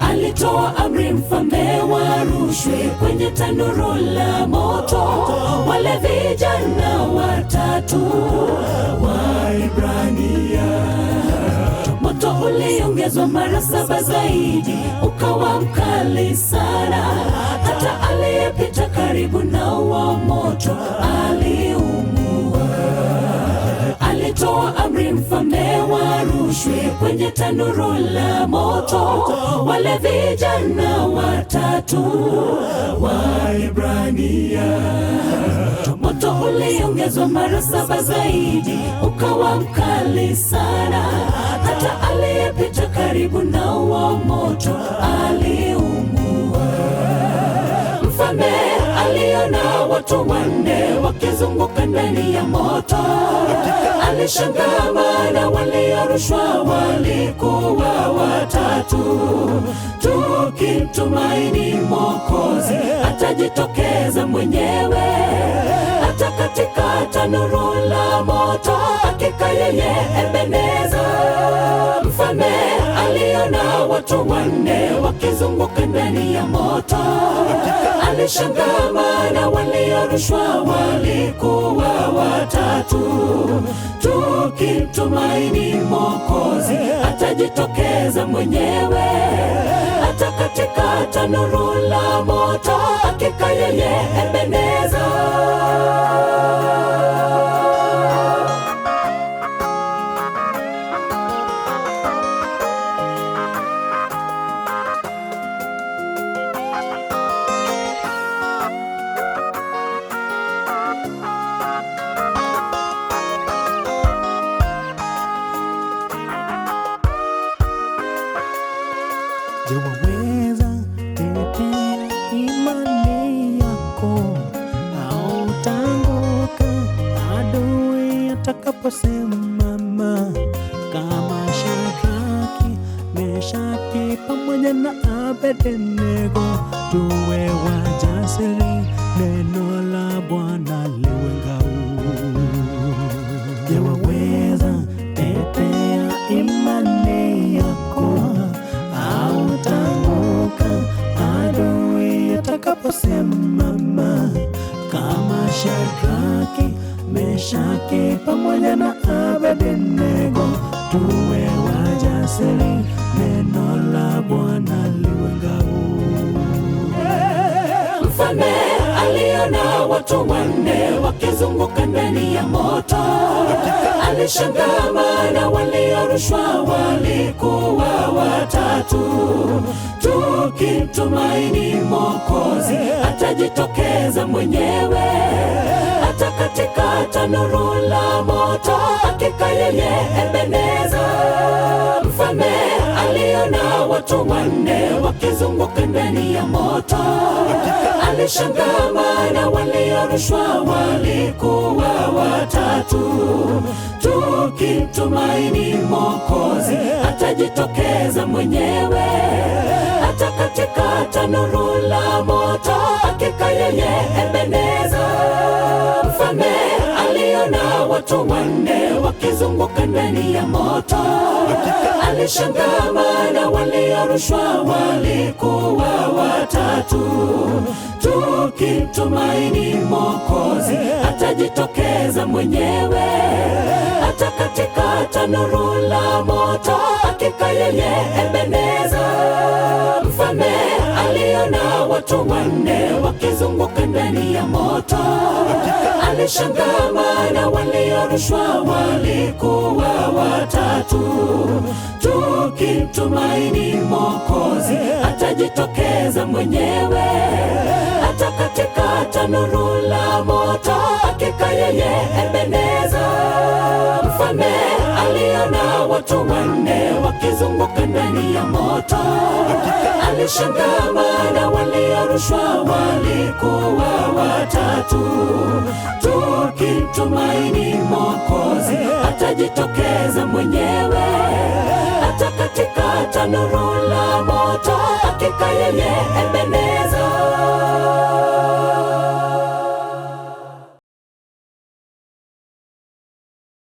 Alitoa amri mfalme warushwe kwenye tanuru la moto. Wale vijana watatu Waebrania, moto uliongezwa mara 7 zaidi, ukawa mkali sana. Hata aliyepita karibu na wa moto aliungua. Alitoa amri mfalme warushwe kwenye tanuru la moto. Wale vijana watatu Waebrania, moto uliongezwa mara 7 zaidi, ukawa mkali sana. Hata aliyepita karibu na wa moto aliungua. Mfalme aliona watu 4 wakizunguka ndani ya moto. Alishangaa maana waliorushwa walikuwa watatu. Tukimtumaini Mwokozi atajitokeza mwenyewe, hata katika tanuru la moto, hakika yeye Ebeneza. Mfalme aliona watu 4 wakizunguka ndani ya moto. Alishangaa maana waliorushwa walikuwa watatu. Tukimtumaini Mwokozi atajitokeza mwenyewe, hata katika tanuru la moto, hakika yeye Ebeneza. Je, waweza tetea imani yako au utaanguka adui atakaposimama? Kama Shadraka, Meshaki pamoja na Abednego, tuwe wajasiri, neno la Bwana liwe ngao. Je, waweza tetea imani yako au utaanguka adui atakaposimama? Kama Shadraka, Meshaki pamoja na Abednego, tuwe wajasiri, neno la Bwana liwe ngao. Mfalme aliona watu 4 wakizunguka ndani ya moto. Alishangaa maana waliorushwa walikuwa watatu. Tukimtumaini Mwokozi atajitokeza mwenyewe, hata katika tanuru la moto, hakika yeye Ebeneza. Mfalme aliona watu 4 wakizunguka ndani ya moto. Alishangaa maana waliorushwa walikuwa watatu. Tukimtumaini Mwokozi atajitokeza mwenyewe, hata katika tanuru la moto, hakika yeye Ebeneza. Mfalme aliona watu 4 wakizunguka ndani ya moto. Alishangaa maana waliorushwa walikuwa watatu. Tukimtumaini Mwokozi atajitokeza mwenyewe, hata katika tanuru la moto, hakika yeye Ebeneza. Mfalme aliona watu 4 wakizunguka ndani ya moto. Alishangaa maana waliorushwa walikuwa watatu. Tukimtumaini Mwokozi atajitokeza mwenyewe, hata katika tanuru la moto, hakika yeye Ebeneza. Mfalme aliona watu 4 wakizunguka ndani ya moto. Alishangaa maana waliorushwa walikuwa watatu. Tukimtumaini Mwokozi atajitokeza mwenyewe, hata katika tanuru la moto, hakika yeye Ebeneza.